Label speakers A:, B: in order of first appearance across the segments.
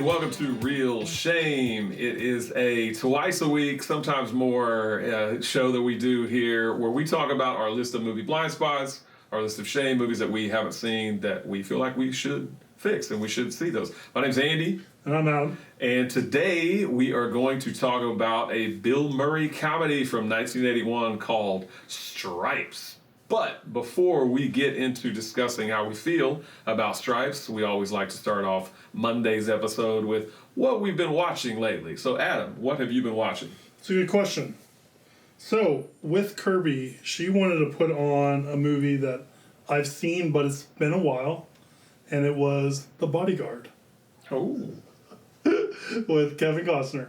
A: and welcome to Real Shame. It is a twice a week, sometimes more, show that we do here where we talk about our list of movie blind spots, our list of shame movies that we haven't seen that we feel like we should fix and we should see those. My name's Andy.
B: And I'm Adam.
A: And today we are going to talk about a Bill Murray comedy from 1981 called Stripes. But before we get into discussing how we feel about Stripes, we always like to start off Monday's episode with what we've been watching lately. So Adam, what have you been watching?
B: It's a good question. So, with Kirby, she wanted to put on a movie that I've seen, but it's been a while, and it was The Bodyguard.
A: Oh.
B: With Kevin Costner.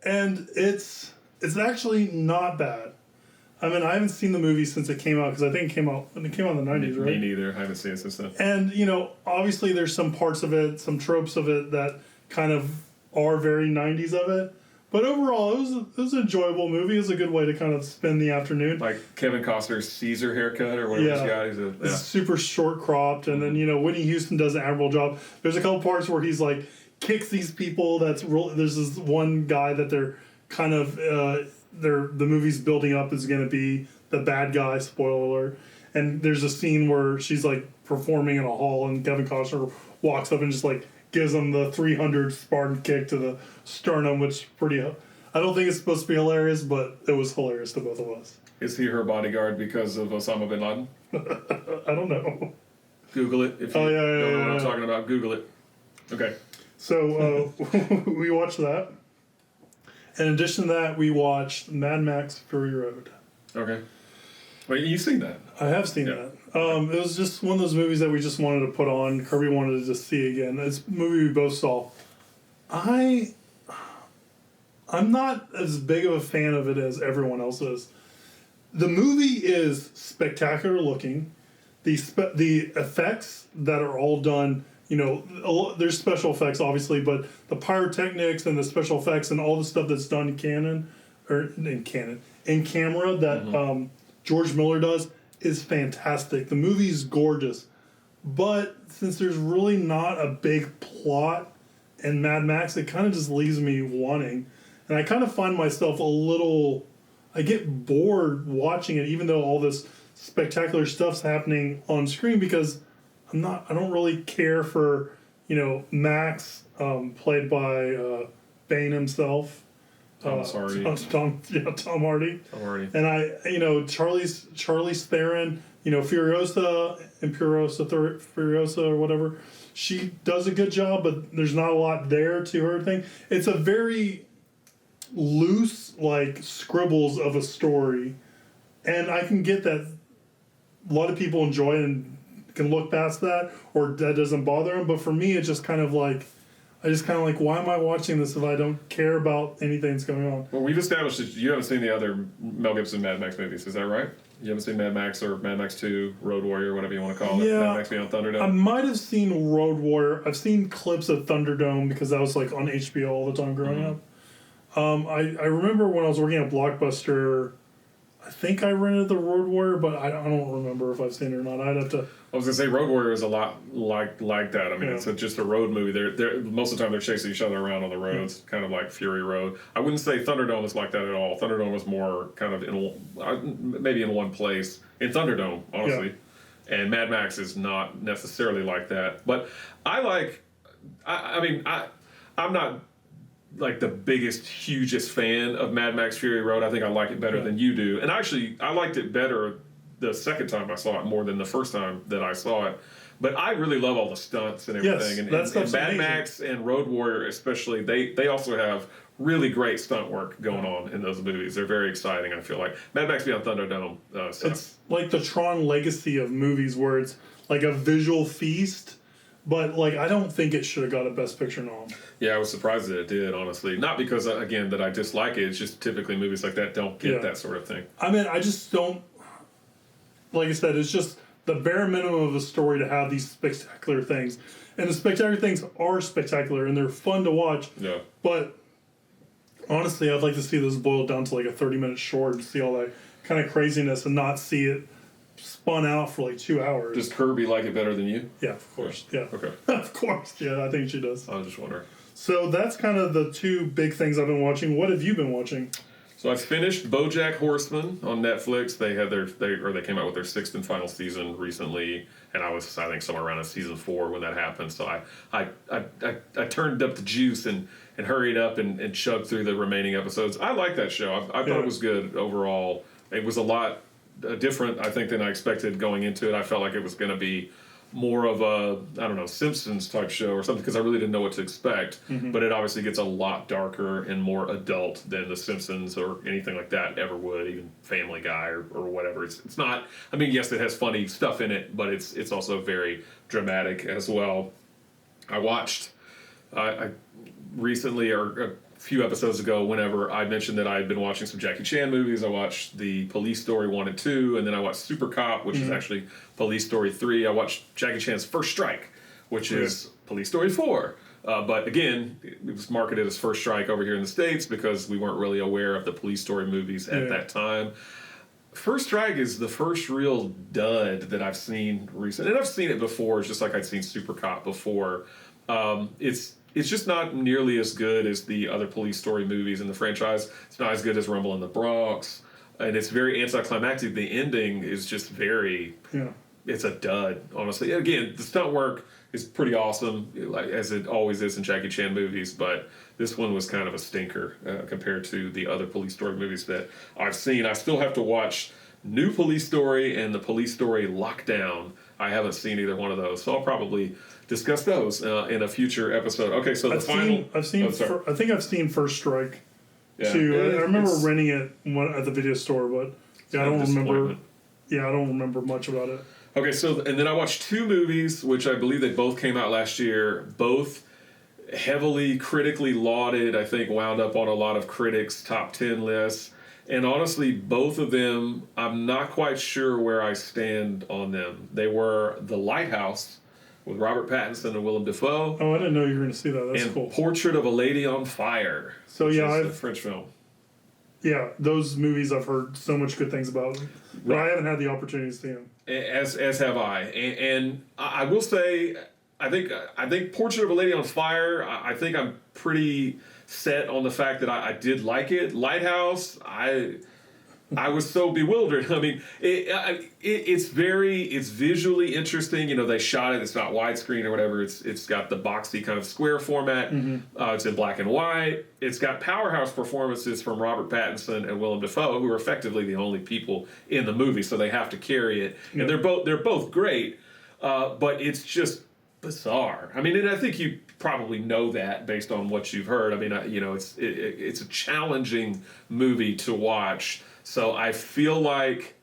B: It's actually not bad. I mean, I haven't seen the movie since it came out, because I think it came out in the 90s, right?
A: Me neither. I haven't seen it since then.
B: And, you know, obviously there's some parts of it, some tropes of it that kind of are very 90s of it. But overall, it was an enjoyable movie. It was a good way to kind of spend the afternoon.
A: Like Kevin Costner's Caesar haircut or whatever he's got.
B: It's super short cropped. And then, you know, Whitney Houston does an admirable job. There's a couple parts where he's like, kicks these people. There's this one guy that they're kind of... the movie's building up is going to be the bad guy, spoiler alert. And there's a scene where she's like performing in a hall and Kevin Costner walks up and just like gives him the 300 Spartan kick to the sternum, which pretty... I don't think it's supposed to be hilarious, but it was hilarious to both of us.
A: Is he her bodyguard because of Osama bin Laden?
B: I don't know.
A: Google it. If you don't know what I'm talking about, Google it. Okay.
B: So we watched that. In addition to that, we watched Mad Max Fury Road.
A: Okay. Wait, you've seen that?
B: I have seen that. It was just one of those movies that we just wanted to put on. Kirby wanted to just see again. It's a movie we both saw. I'm not as big of a fan of it as everyone else is. The movie is spectacular looking. The effects that are all done... You know, there's special effects, obviously, but the pyrotechnics and the special effects and all the stuff that's done in camera that George Miller does is fantastic. The movie's gorgeous. But since there's really not a big plot in Mad Max, it kind of just leaves me wanting. And I kind of find myself I get bored watching it, even though all this spectacular stuff's happening on screen, because I don't really care for, you know, Max, played by Bane himself.
A: Tom Hardy.
B: Tom Hardy.
A: Tom Hardy.
B: And Charlize Theron, you know, Furiosa or whatever. She does a good job, but there's not a lot there to her thing. It's a very loose, like, scribbles of a story. And I can get that a lot of people enjoy it and can look past that, or that doesn't bother them. But for me, it's just kind of like, why am I watching this if I don't care about anything that's going on?
A: Well, we've established that you haven't seen the other Mel Gibson Mad Max movies. Is that right? You haven't seen Mad Max or Mad Max 2, Road Warrior, whatever you want to call it.
B: Yeah,
A: Mad Max Beyond Thunderdome.
B: I might have seen Road Warrior. I've seen clips of Thunderdome because that was like on HBO all the time growing up. I remember when I was working at Blockbuster, I think I rented the Road Warrior, but I don't remember if I've seen it or not. I'd have to...
A: I was going to say, Road Warrior is a lot like that. I mean, it's just a road movie. They're most of the time they're chasing each other around on the roads, kind of like Fury Road. I wouldn't say Thunderdome is like that at all. Thunderdome was more kind of maybe in one place. In Thunderdome, honestly. Yeah. And Mad Max is not necessarily like that. But I'm not like the biggest, hugest fan of Mad Max Fury Road. I think I like it better than you do. And actually, I liked it better the second time I saw it more than the first time that I saw it. But I really love all the stunts and everything.
B: Yes,
A: and Mad Max and Road Warrior especially, they also have really great stunt work going on in those movies. They're very exciting, I feel like. Mad Max Beyond Thunderdome stuff.
B: It's like the Tron legacy of movies where it's like a visual feast, but like I don't think it should have got a Best Picture nom.
A: Yeah, I was surprised that it did, honestly. Not because, again, that I dislike it. It's just typically movies like that don't get that sort of thing.
B: I mean, I just don't... Like I said, it's just the bare minimum of a story to have these spectacular things. And the spectacular things are spectacular, and they're fun to watch.
A: Yeah.
B: But honestly, I'd like to see this boiled down to like a 30-minute short and see all that kind of craziness and not see it spun out for like 2 hours.
A: Does Kirby like it better than you?
B: Yeah, of course. Yeah.
A: Okay.
B: Of course. Yeah, I think she does.
A: I was just wondering.
B: So that's kind of the two big things I've been watching. What have you been watching?
A: So I finished BoJack Horseman on Netflix. They had they came out with their 6th and final season recently, and I think somewhere around in season 4 when that happened. So I turned up the juice and hurried up and chugged through the remaining episodes. I like that show. I thought it was good overall. It was a lot different, I think, than I expected going into it. I felt like it was going to be more of a, I don't know, Simpsons type show or something, because I really didn't know what to expect. But it obviously gets a lot darker and more adult than the Simpsons or anything like that ever would, even Family Guy or whatever. It's not, I mean, yes, it has funny stuff in it, but it's also very dramatic as well. I watched, I recently, or a few episodes ago, whenever I mentioned that I had been watching some Jackie Chan movies, I watched the Police Story 1 and 2, and then I watched Super Cop, which is actually Police Story 3. I watched Jackie Chan's First Strike, which is Police Story 4. But again, it was marketed as First Strike over here in the States because we weren't really aware of the Police Story movies at that time. First Strike is the first real dud that I've seen recently. And I've seen it before, just like I'd seen Super Cop before. It's just not nearly as good as the other Police Story movies in the franchise. It's not as good as Rumble in the Bronx. And it's very anticlimactic. The ending is just very... Yeah. It's a dud, honestly. Again, the stunt work is pretty awesome, like as it always is in Jackie Chan movies, but this one was kind of a stinker compared to the other Police Story movies that I've seen. I still have to watch New Police Story and the Police Story Lockdown. I haven't seen either one of those, so I'll probably discuss those in a future episode. Okay, so I think
B: I've seen First Strike.
A: Yeah.
B: Too. I remember renting it at the video store, but I don't remember. Yeah, I don't remember much about it.
A: Okay, so and then I watched 2 movies, which I believe they both came out last year. Both heavily critically lauded. I think wound up on a lot of critics' top 10 lists. And honestly, both of them, I'm not quite sure where I stand on them. They were The Lighthouse with Robert Pattinson and Willem Dafoe.
B: Oh, I didn't know you were going to see that. That's
A: and
B: cool.
A: Portrait of a Lady on Fire.
B: So yeah,
A: a French film.
B: Yeah, those movies I've heard so much good things about, but I haven't had the opportunity to see them.
A: As have I, and I will say, I think Portrait of a Lady on Fire. I think I'm pretty set on the fact that I did like it. Lighthouse, I was so bewildered. I mean, it's visually interesting. You know, they shot it. It's not widescreen or whatever. It's got the boxy kind of square format. It's in black and white. It's got powerhouse performances from Robert Pattinson and Willem Dafoe, who are effectively the only people in the movie, so they have to carry it. Yeah. And they're both great, but it's just bizarre. I mean, and I think you probably know that based on what you've heard. I mean, it's a challenging movie to watch. So I feel like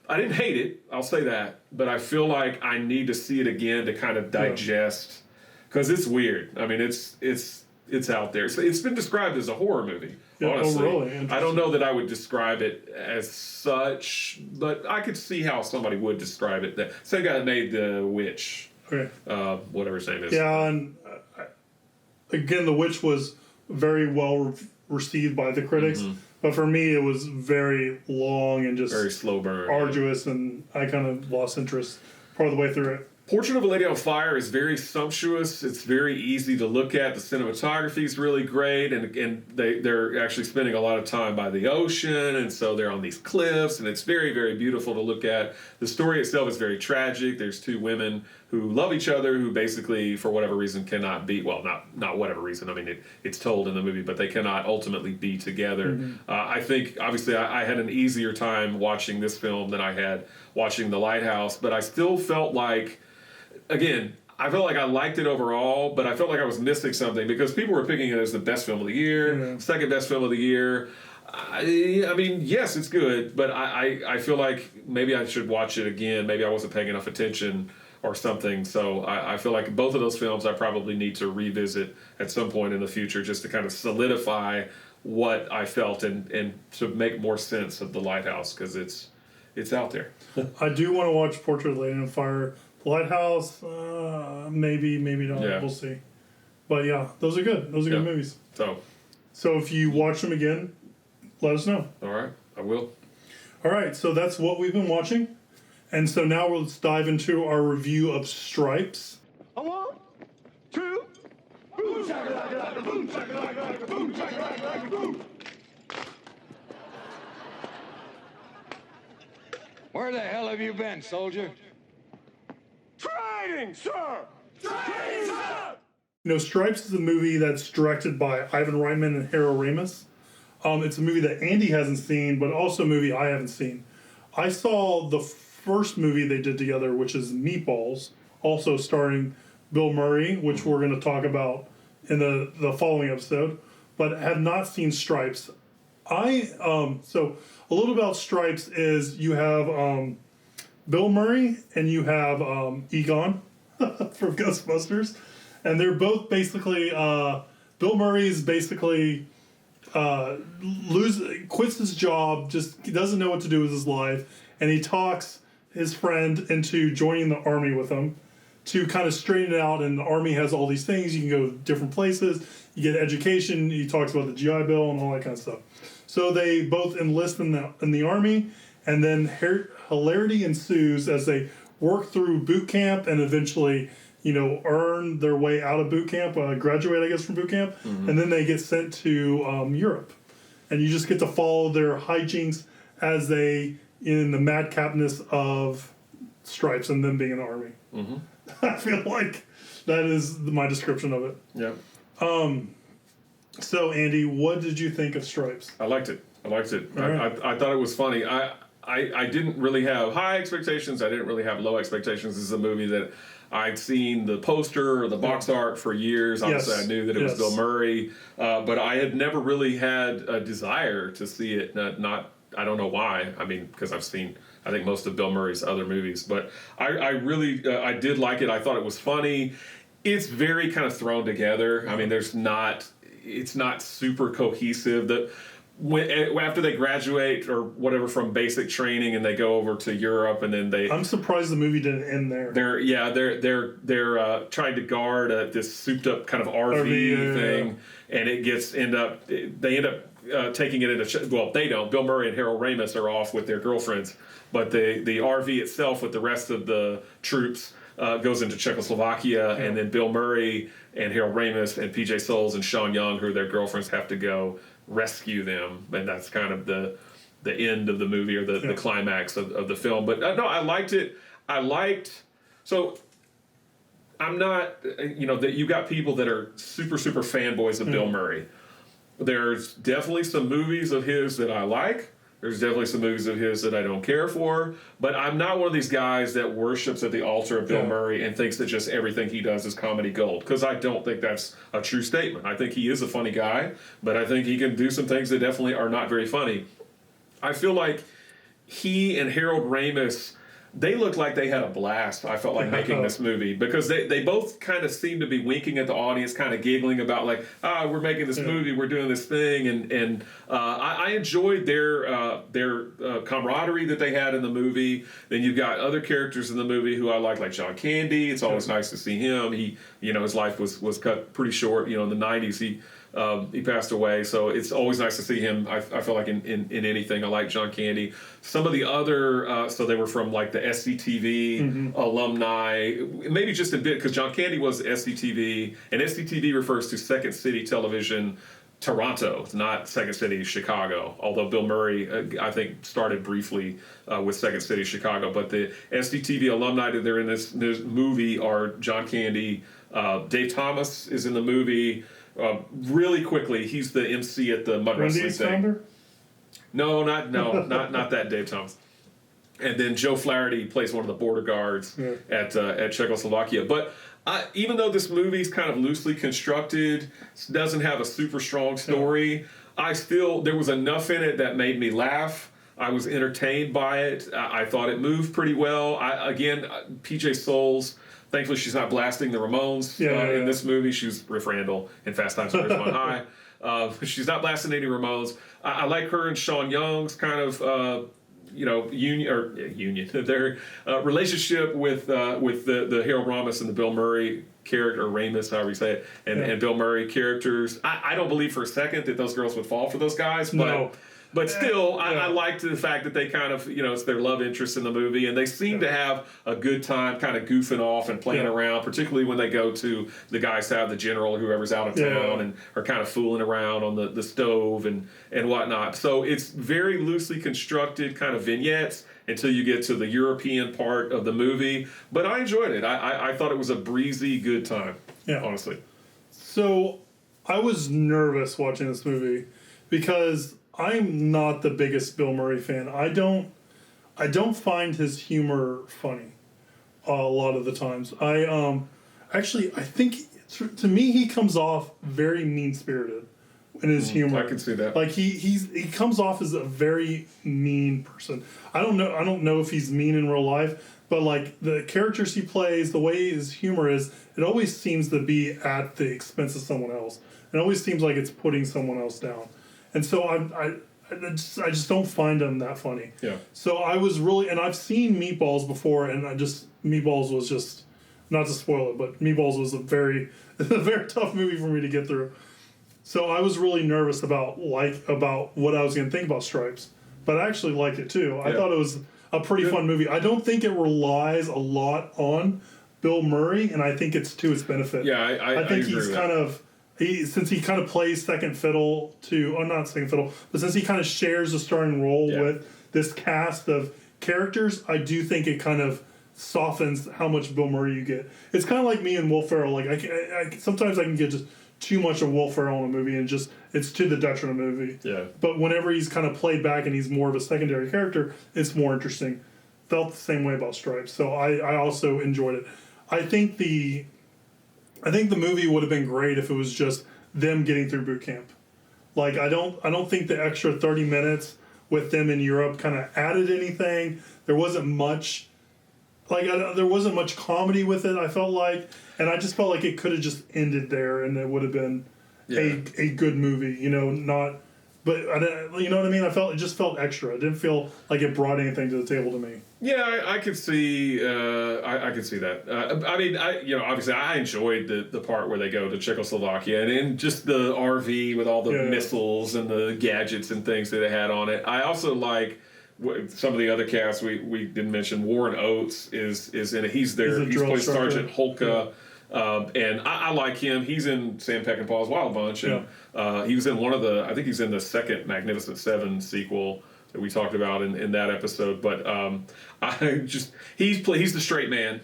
A: I didn't hate it, I'll say that, but I feel like I need to see it again to kind of digest, because it's weird. I mean, it's out there. So it's been described as a horror movie. Honestly,
B: oh, really?
A: I don't know that I would describe it as such, but I could see how somebody would describe it. The same guy that made The Witch, whatever his name is.
B: Yeah, and again, The Witch was very well received by the critics. But for me, it was very long and just
A: very slow burn,
B: arduous, and I kind of lost interest part of the way through it.
A: Portrait of a Lady on Fire is very sumptuous. It's very easy to look at. The cinematography is really great, and they're actually spending a lot of time by the ocean, and so they're on these cliffs, and it's very, very beautiful to look at. The story itself is very tragic. There's 2 women who love each other, who basically, for whatever reason, cannot be, well, not whatever reason, I mean, it's told in the movie, but they cannot ultimately be together. I think, obviously, I had an easier time watching this film than I had watching The Lighthouse, but I still felt like, again, I felt like I liked it overall, but I felt like I was missing something because people were picking it as the best film of the year, second best film of the year. I mean, yes, it's good, but I feel like maybe I should watch it again. Maybe I wasn't paying enough attention or something. So I feel like both of those films I probably need to revisit at some point in the future just to kind of solidify what I felt and to make more sense of The Lighthouse, because it's out there.
B: I do want to watch Portrait of a Lady on Fire. The Lighthouse, maybe not. Yeah. We'll see. But yeah, those are good. Those are good movies. So if you watch them again, let us know.
A: All right, I will.
B: All right, so that's what we've been watching. And so now let's dive into our review of Stripes.
C: A 1, 2, boom, shakalaka, boom, shakalaka, boom, shakalaka, boom.
D: Where the hell have you been, soldier?
C: Training, sir! Training, sir!
B: You know, Stripes is a movie that's directed by Ivan Reitman and Harold Ramis. It's a movie that Andy hasn't seen, but also a movie I haven't seen. I saw the first movie they did together, which is Meatballs, also starring Bill Murray, which we're going to talk about in the following episode, but have not seen Stripes. So a little about Stripes is you have Bill Murray and you have Egon from Ghostbusters, and they're both basically Bill Murray is basically quits his job, just doesn't know what to do with his life, and he talks his friend into joining the army with him to kind of straighten it out. And the army has all these things, you can go different places, you get education, he talks about the GI Bill and all that kind of stuff. So they both enlist in the army, and then hilarity ensues as they work through boot camp and eventually, you know, earn their way out of boot camp, graduate, I guess, from boot camp, and then they get sent to Europe. And you just get to follow their hijinks as they, in the madcapness of Stripes and them being in the army. I feel like that is my description of it.
A: Yeah.
B: So, Andy, what did you think of Stripes?
A: I liked it.
B: Right.
A: I thought it was funny. I didn't really have high expectations. I didn't really have low expectations. This is a movie that I'd seen the poster or the box art for years. Obviously, I knew that it was Bill Murray, but I had never really had a desire to see it. I don't know why. I mean, because I've seen, I think, most of Bill Murray's other movies. But I really, I did like it. I thought it was funny. It's very kind of thrown together. I mean, it's not super cohesive. After they graduate or whatever from basic training and they go over to Europe and then
B: I'm surprised the movie didn't end there.
A: They're trying to guard this souped up kind of RV thing, and they end up taking it into they don't. Bill Murray and Harold Ramis are off with their girlfriends, but the RV itself with the rest of the troops goes into Czechoslovakia, and then Bill Murray and Harold Ramis and PJ Soles and Sean Young, who are their girlfriends, have to go rescue them, and that's kind of the end of the movie or the climax of the film. But no, I liked it. So I'm not, that you got people that are super fanboys of Bill Murray. There's definitely some movies of his that I like. There's definitely some movies of his that I don't care for, but I'm not one of these guys that worships at the altar of Bill Murray and thinks that just everything he does is comedy gold, because I don't think that's a true statement. I think he is a funny guy, but I think he can do some things that definitely are not very funny. I feel like he and Harold Ramis, they looked like they had a blast, I felt like, making this movie, because they both kind of seemed to be winking at the audience, kind of giggling about like, we're making this movie, we're doing this thing, and I enjoyed their camaraderie that they had in the movie. Then you've got other characters in the movie who I like John Candy. It's always nice to see him. He, his life was cut pretty short. In the 90s, he passed away, so it's always nice to see him. I feel like in anything. I like John Candy. Some of the other, so they were from like the SCTV alumni, maybe just a bit, because John Candy was SCTV, and SCTV refers to Second City Television Toronto. It's not Second City Chicago, although Bill Murray, I think, started briefly with Second City Chicago. But the SCTV alumni that they're in this movie are John Candy. Dave Thomas is in the movie. Really quickly, he's the MC at the mud wrestling thing. Founder? No, not that Dave Thomas. And then Joe Flaherty plays one of the border guards at Czechoslovakia. But even though this movie's kind of loosely constructed, doesn't have a super strong story, there was enough in it that made me laugh. I was entertained by it. I thought it moved pretty well. PJ Soles. Thankfully, she's not blasting the Ramones in this movie. She was Riff Randall in Fast Times at Ridgemont High. She's not blasting any Ramones. I like her and Sean Young's kind of union. Their relationship with the Harold Ramis and the Bill Murray character, or Ramis, however you say it, and Bill Murray characters. I don't believe for a second that those girls would fall for those guys, but But still, I liked the fact that they kind of, it's their love interest in the movie, and they seem to have a good time kind of goofing off and playing around, particularly when they go to the guy's house, the general, whoever's out of town, and are kind of fooling around on the stove and whatnot. So it's very loosely constructed kind of vignettes until you get to the European part of the movie. But I enjoyed it. I thought it was a breezy, good time, honestly.
B: So I was nervous watching this movie because I'm not the biggest Bill Murray fan. I don't find his humor funny a lot of the times. I think to me he comes off very mean-spirited in his humor.
A: I can see that.
B: Like he comes off as a very mean person. I don't know if he's mean in real life, but like the characters he plays, the way his humor is, it always seems to be at the expense of someone else. It always seems like it's putting someone else down. And so I just don't find him that funny.
A: Yeah.
B: So I was really, and I've seen Meatballs before, and Meatballs was just, not to spoil it, but Meatballs was a very tough movie for me to get through. So I was really nervous about what I was going to think about Stripes, but I actually liked it too. I thought it was a pretty fun movie. I don't think it relies a lot on Bill Murray, and I think it's to its benefit.
A: Yeah,
B: I think he's kind of. Since he kind of plays second fiddle not second fiddle, but since he kind of shares a starring role with this cast of characters, I do think it kind of softens how much Bill Murray you get. It's kind of like me and Will Ferrell. Like I sometimes I can get just too much of Will Ferrell in a movie and just it's to the detriment of the movie.
A: Yeah.
B: But whenever he's kind of played back and he's more of a secondary character, it's more interesting. Felt the same way about Stripes, so I also enjoyed it. I think the movie would have been great if it was just them getting through boot camp. Like I don't think the extra 30 minutes with them in Europe kind of added anything. There wasn't much there wasn't much comedy with it, I felt like, and I just felt like it could have just ended there and it would have been a good movie, but you know what I mean? It just felt extra. It didn't feel like it brought anything to the table to me.
A: Yeah, I could see. I could see that. Obviously, I enjoyed the part where they go to Czechoslovakia and just the RV with all the missiles and the gadgets and things that they had on it. I also like some of the other casts we didn't mention. Warren Oates is in it. He's there. He plays Sergeant Holka. And I like him. He's in Sam Peckinpah's Wild Bunch, and he was in I think he's in the second Magnificent Seven sequel that we talked about in that episode. But he's the straight man,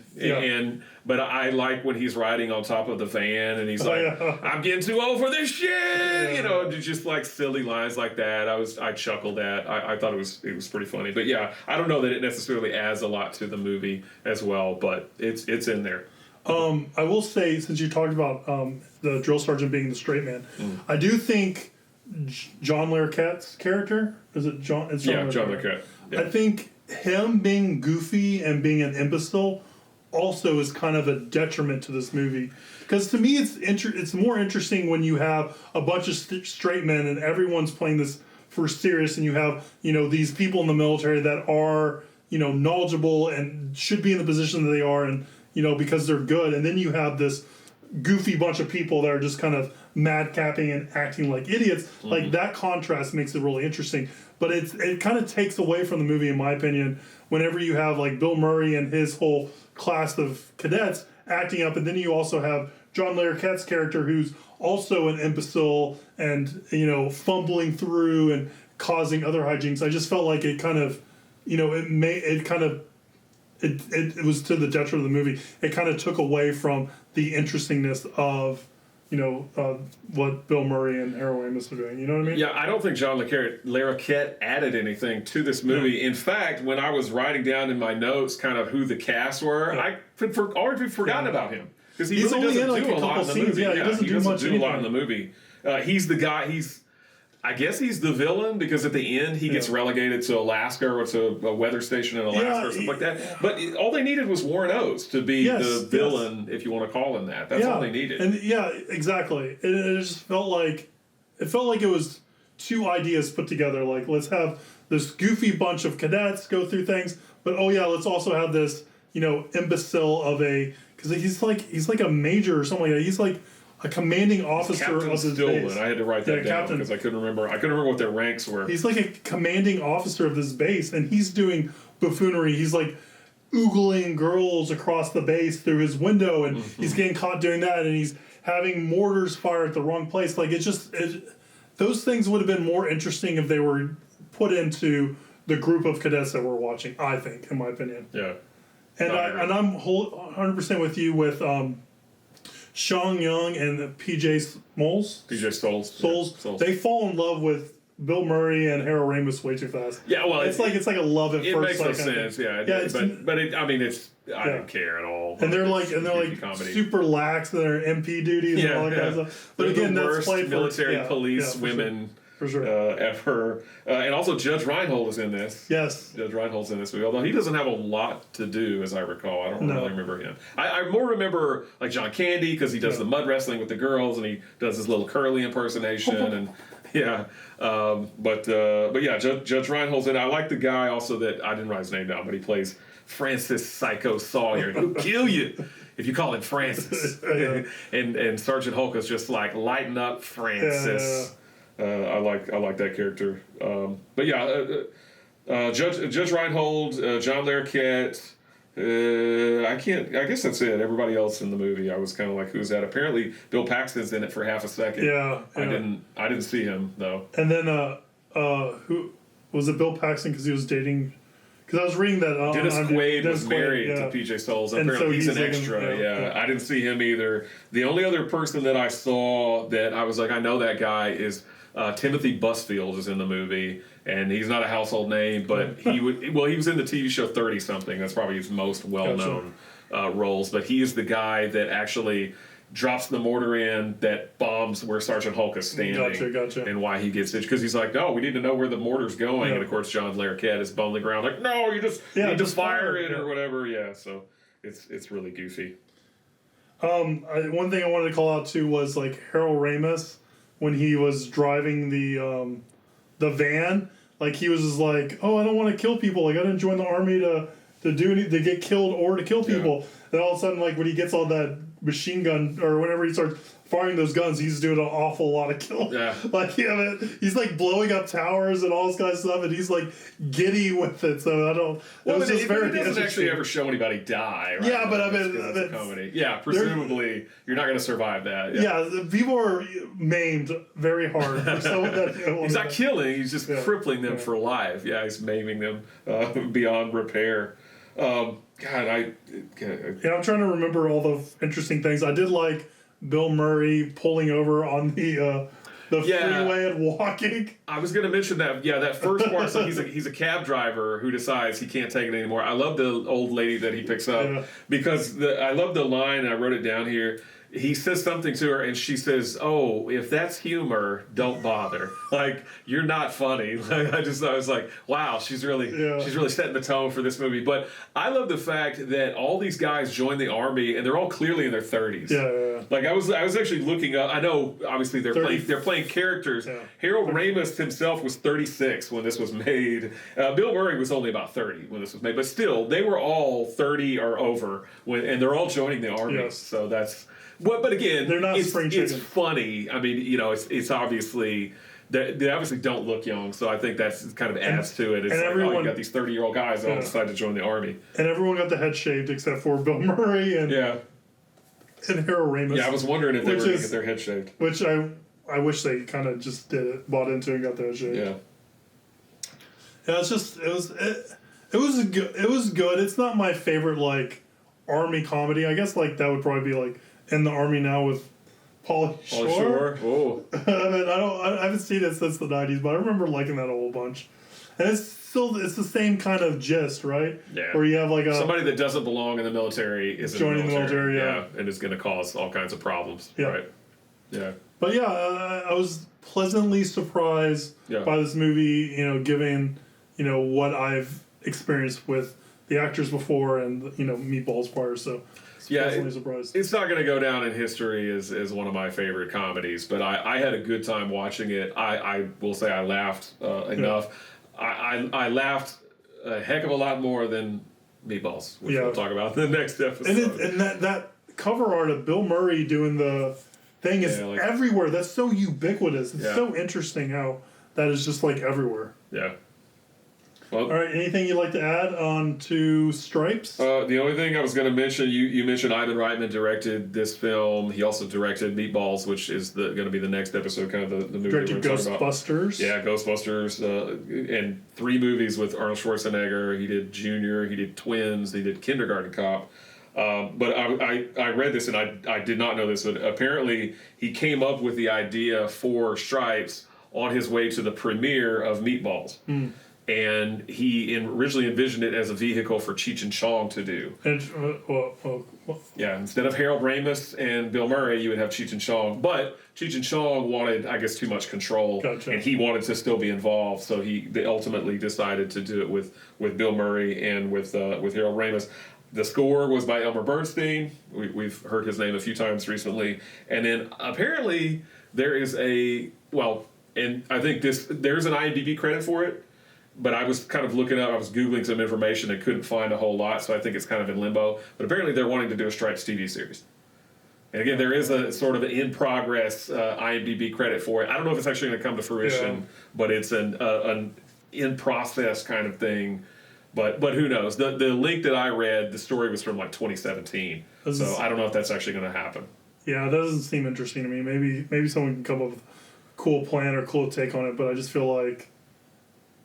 A: but I like when he's riding on top of the van and he's like, "I'm getting too old for this shit," just like silly lines like that. I chuckled at. I thought it was pretty funny. But yeah, I don't know that it necessarily adds a lot to the movie as well, but it's in there.
B: I will say, since you talked about the drill sergeant being the straight man, I do think John Larroquette's character, is it John? It's John
A: Larroquette. Yeah.
B: I think him being goofy and being an imbecile also is kind of a detriment to this movie. Because to me, it's more interesting when you have a bunch of straight men and everyone's playing this for serious, and you have these people in the military that are knowledgeable and should be in the position that they are, and because they're good, and then you have this goofy bunch of people that are just kind of madcapping and acting like idiots. Mm-hmm. Like that contrast makes it really interesting. But it kind of takes away from the movie, in my opinion, whenever you have like Bill Murray and his whole class of cadets acting up, and then you also have John Larroquette's character who's also an imbecile and fumbling through and causing other hijinks. I just felt like it kind of it was to the detriment of the movie. It kind of took away from the interestingness of, what Bill Murray and Harold Ramis are doing. You know what I mean?
A: Yeah, I don't think John Larroquette added anything to this movie. Yeah. In fact, when I was writing down in my notes kind of who the cast were, I already forgotten about him. Because he really doesn't do a lot in the movie.
B: Yeah, he doesn't do
A: a lot in the movie. He's the guy, I guess he's the villain because at the end he gets relegated to Alaska or to a weather station in Alaska or something like that. Yeah. But all they needed was Warren Oates to be the villain, if you want to call him that. That's all they needed.
B: And exactly. It just felt like it was two ideas put together. Like, let's have this goofy bunch of cadets go through things, but let's also have this imbecile of because he's like a major or something like that. He's like a commanding officer
A: Captain
B: of his
A: Stillman.
B: base.
A: I had to write that down
B: Captain.
A: because I couldn't remember. I couldn't remember what their ranks were.
B: He's like a commanding officer of this base, and he's doing buffoonery. He's like oogling girls across the base through his window, and he's getting caught doing that, and he's having mortars fire at the wrong place. Like those things would have been more interesting if they were put into the group of cadets that we're watching. I think, in my opinion.
A: Yeah.
B: And I'm 100% with you with Sean Young and PJ Smoles.
A: PJ Souls. Yeah,
B: They fall in love with Bill Murray and Harold Ramis way too fast.
A: Yeah, well,
B: it's like a love at
A: it
B: first.
A: It makes no sense. Yeah, I didn't care at all.
B: And they're like
A: comedy.
B: super lax. And they're MP duties and all that kind of stuff. But
A: they're
B: again,
A: the
B: that's
A: worst
B: played
A: military
B: for
A: police
B: for
A: women.
B: For sure.
A: Ever. And also Judge Reinhold is in this.
B: Yes.
A: Judge Reinhold's in this movie, although he doesn't have a lot to do, as I recall. I don't really remember him. I more remember like John Candy, because he does the mud wrestling with the girls, and he does his little Curly impersonation, and but yeah, Judge Reinhold's in it. I like the guy also that, I didn't write his name down, but he plays Francis Psycho Sawyer. He'll kill you if you call him Francis. and Sergeant Hulk is just like, lighten up, Francis. I like that character. But yeah, Judge Reinhold, John Larroquette. I guess that's it. Everybody else in the movie, I was kind of like, who's that? Apparently, Bill Paxton's in it for half a second.
B: Yeah.
A: I didn't see him though.
B: And then who was it? Bill Paxton, because he was dating. Because I was reading that
A: Dennis Quaid was married to PJ Souls. Apparently,
B: so
A: he's an extra. I didn't see him either. The only other person that I saw that I was like, I know that guy is. Timothy Busfield is in the movie, and he's not a household name, but he was in the TV show 30-something. That's probably his most well-known roles. But he is the guy that actually drops the mortar in that bombs where Sergeant Hulk is standing.
B: Gotcha.
A: And why he gets it. Because he's like, no, we need to know where the mortar's going. And of course, John Larroquette is bumbling around like, no, you just need to fire it or whatever. Yeah, so it's really goofy.
B: One thing I wanted to call out too was like Harold Ramis. When he was driving the van, like he was just like, oh, I don't want to kill people. Like I didn't join the army to get killed or to kill people. And all of a sudden, like when he gets on that machine gun or whenever he starts firing those guns, he's doing an awful lot of kills. Yeah. Like he's like blowing up towers and all this kind of stuff, and he's like giddy with it. So I don't.
A: Well, it was just very. It doesn't actually ever show anybody die. Right?
B: Yeah, but I mean,
A: it's a comedy. Yeah, presumably you're not going to survive that.
B: Yeah, people are maimed very hard for someone that.
A: He's not killing; he's just crippling them for life. Yeah, he's maiming them beyond repair. I'm trying
B: to remember all the interesting things. I did like Bill Murray pulling over on the freeway and walking.
A: I was going to mention that. Yeah, that first part. So he's a cab driver who decides he can't take it anymore. I love the old lady that he picks up because I love the line, and I wrote it down here. He says something to her, and she says, "Oh, if that's humor, don't bother. Like you're not funny." Like I was like, "Wow, she's really setting the tone for this movie." But I love the fact that all these guys join the army, and they're all clearly in their 30s.
B: Yeah.
A: Like I was actually looking up. I know, obviously they're playing characters. Yeah. Harold Ramis himself was 36 when this was made. Bill Murray was only about 30 when this was made, but still, they were all 30 or over and they're all joining the army.
B: Yes.
A: So that's. But again,
B: they're not spring chicken.
A: It's funny. I mean, it's obviously they obviously don't look young, so I think that's kind of adds to it. It's like, you got these 30-year-old guys that all decide to join the army,
B: and everyone got the head shaved except for Bill Murray and Harold Ramis.
A: Yeah, I was wondering if they were going to get their head shaved.
B: Which I wish they kind of just did it, bought into, and got their head shaved.
A: Yeah.
B: Yeah, it was good. It's not my favorite like army comedy. I guess like that would probably be like In the Army Now with Pauly Shore.
A: Oh.
B: I mean, I haven't seen it since the 90s, but I remember liking that a whole bunch. And it's the same kind of gist, right?
A: Yeah.
B: Where you have like
A: somebody that doesn't belong in the military is
B: joining the military,
A: and is going to cause all kinds of problems, right? Yeah.
B: But yeah, I was pleasantly surprised by this movie, given, what I've experienced with the actors before and, Meatballs prior, so... surprised.
A: It's not going to go down in history as one of my favorite comedies, but I had a good time watching it. I will say I laughed enough. I laughed a heck of a lot more than Meatballs, which we'll talk about in the next episode.
B: And that cover art of Bill Murray doing the thing is
A: like,
B: everywhere. That's so ubiquitous. It's so interesting how that is just like everywhere.
A: Yeah. Well,
B: all right. Anything you'd like to add on to Stripes?
A: The only thing I was going to mention, you mentioned Ivan Reitman directed this film. He also directed Meatballs, which is going to be the next episode, kind of the movie.
B: Directed Ghostbusters.
A: Yeah, Ghostbusters, and 3 movies with Arnold Schwarzenegger. He did Junior. He did Twins. He did Kindergarten Cop. But I read this and I did not know this, but apparently he came up with the idea for Stripes on his way to the premiere of Meatballs. And he originally envisioned it as a vehicle for Cheech and Chong to do.
B: And,
A: yeah, instead of Harold Ramis and Bill Murray, you would have Cheech and Chong. But Cheech and Chong wanted, I guess, too much control, and he wanted to still be involved. So they ultimately decided to do it with Bill Murray and with Harold Ramis. The score was by Elmer Bernstein. We've heard his name a few times recently. And then apparently there is and I think there's an IMDb credit for it. But I was kind of looking up, I was Googling some information and couldn't find a whole lot, so I think it's kind of in limbo. But apparently they're wanting to do a Stripes TV series. And again, there is a sort of an in-progress IMDb credit for it. I don't know if it's actually going to come to fruition, but it's an in-process kind of thing. But who knows? The link that I read, the story was from like 2017. So I don't know if that's actually going to happen.
B: Yeah, that doesn't seem interesting to me. Maybe someone can come up with a cool plan or cool take on it, but I just feel like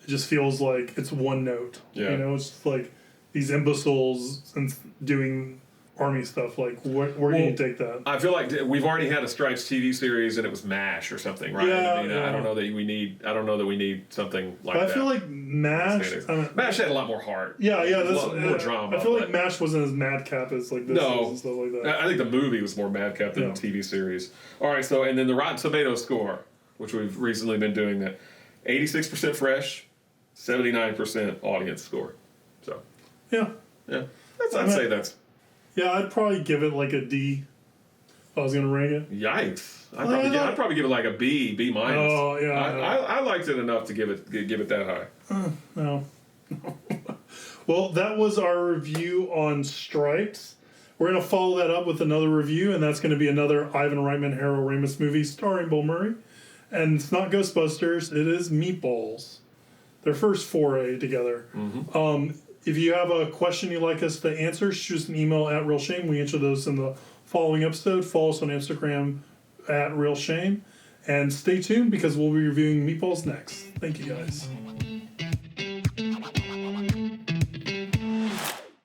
B: it just feels like it's one note.
A: Yeah.
B: You know, it's just like these imbeciles and doing army stuff. Like, where do you take that?
A: I feel like we've already had a Stripes TV series, and it was MASH or something, right?
B: Yeah,
A: I mean, I don't know that we need something like
B: but
A: that.
B: I feel like MASH.
A: MASH had a lot more heart.
B: Yeah, that's
A: more drama.
B: I feel like MASH wasn't as madcap as like this is and stuff like that.
A: I think the movie was more madcap than the TV series. All right, so and then the Rotten Tomatoes score, which we've recently been doing, that 86% fresh. 79% audience score. So
B: yeah.
A: I'd say that's.
B: Yeah, I'd probably give it like a D. If I was gonna rank it.
A: Yikes! I'd probably give it like a B minus.
B: Oh yeah.
A: I liked it enough to give it that high.
B: No. Well, that was our review on Stripes. We're gonna follow that up with another review, and that's gonna be another Ivan Reitman, Harold Ramis movie starring Bill Murray. And it's not Ghostbusters; it is Meatballs. Their first foray together. If you have a question you'd like us to answer, shoot us an email at Real Shame. We answer those in the following episode. Follow us on Instagram at Real Shame. And stay tuned because we'll be reviewing Meatballs next. Thank you guys.